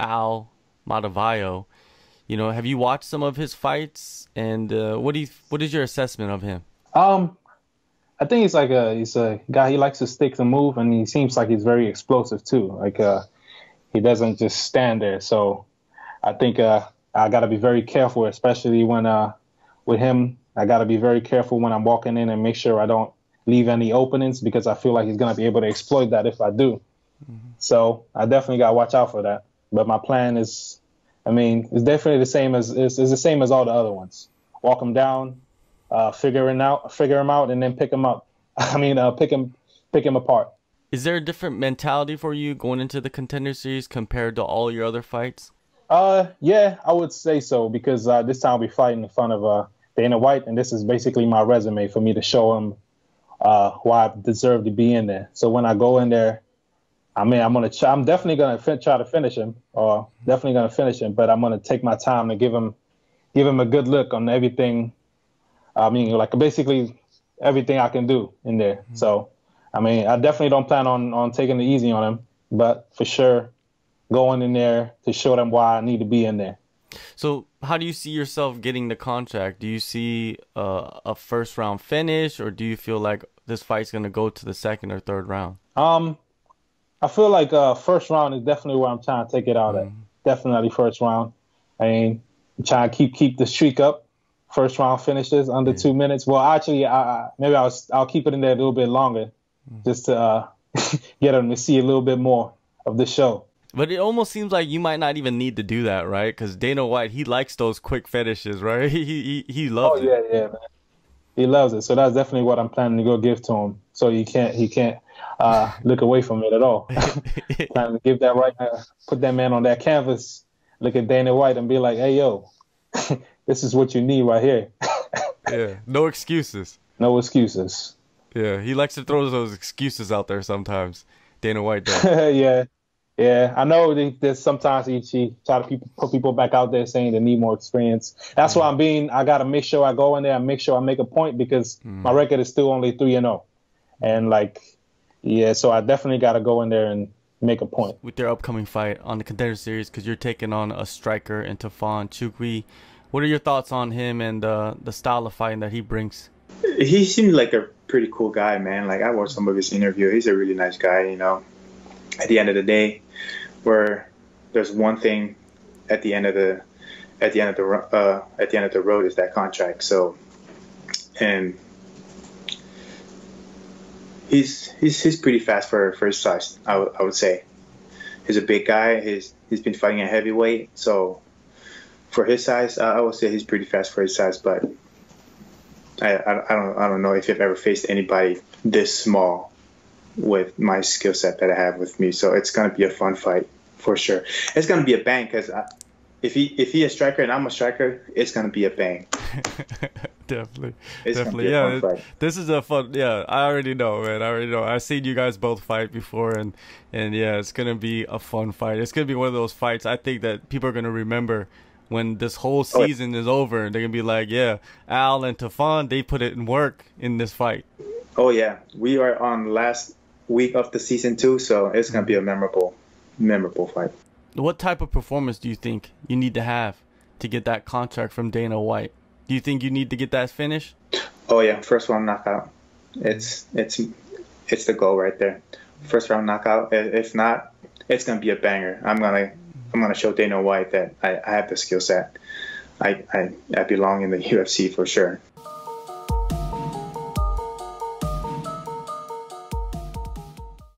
Al Matavao. You know, have you watched some of his fights, and what is your assessment of him? Um, I think he's a guy. He likes to stick and move, and he seems like he's very explosive too. He doesn't just stand there. So I think I got to be very careful, especially when with him. I got to be very careful when I'm walking in and make sure I don't leave any openings because I feel like he's gonna be able to exploit that if I do. So I definitely got to watch out for that. But my plan is, I mean, it's definitely the same as it's the same as all the other ones. Walk him down, figure him out, and then pick him up. I mean, pick him apart. Is there a different mentality for you going into the Contender Series compared to all your other fights? Yeah, I would say so because this time I'll be fighting in front of Dana White, and this is basically my resume for me to show him why I deserve to be in there. So when I go in there, I mean, I'm definitely gonna try to finish him, or definitely gonna finish him. But I'm gonna take my time to give him a good look on everything. I mean, like basically everything I can do in there. So, I mean, I definitely don't plan on taking it easy on him, but for sure, going in there to show them why I need to be in there. So how do you see yourself getting the contract? Do you see a first round finish, or do you feel like this fight's gonna go to the second or third round? I feel like first round is definitely where I'm trying to take it out at. Definitely first round. I mean, I'm trying to keep the streak up. First round finishes under 2 minutes. Well, actually, maybe I'll keep it in there a little bit longer, just to get them to see a little bit more of the show. But it almost seems like you might not even need to do that, right? Because Dana White, he likes those quick finishes, right? He loves it. Oh yeah, man. He loves it. So that's definitely what I'm planning to go give to him. So he can't look away from it at all. Planning to give that right now, put that man on that canvas, look at Dana White and be like, hey, yo, this is what you need right here. Yeah, no excuses. No excuses. Yeah, he likes to throw those excuses out there sometimes. Dana White does. Yeah. I know there's sometimes he try to put people back out there saying they need more experience. That's why I got to make sure I go in there and make sure I make a point because my record is still only 3-0. And so I definitely got to go in there and make a point. With their upcoming fight on the Contender Series, because you're taking on a striker in Tafon Nchukwi, what are your thoughts on him and the style of fighting that he brings? He seems like a pretty cool guy, man. Like I watched some of his interview. He's a really nice guy, you know. At the end of the day, where there's one thing at the end of the road is that contract. So, and he's pretty fast for his size. I would say he's a big guy. He's been fighting at heavyweight, so for his size, I would say he's pretty fast for his size. But I don't know if I've ever faced anybody this small with my skill set that I have with me. So it's gonna be a fun fight for sure. It's gonna be a bang because if he a striker and I'm a striker, it's gonna be a bang. Definitely. Yeah, this is a fun. Yeah, I already know, man. I already know. I've seen you guys both fight before, and yeah, it's gonna be a fun fight. It's gonna be one of those fights I think that people are gonna remember when this whole season is over. They're gonna be like, yeah, Al and Tafon, they put it in work in this fight. Oh yeah, we are on last week of the season 2, so it's gonna be a memorable fight. What type of performance do you think you need to have to get that contract from Dana White? Do you think you need to get that finish? Oh yeah, first round knockout. It's the goal right there. First round knockout. If not, it's gonna be a banger. I'm gonna show Dana White that I have the skill set. I belong in the UFC for sure.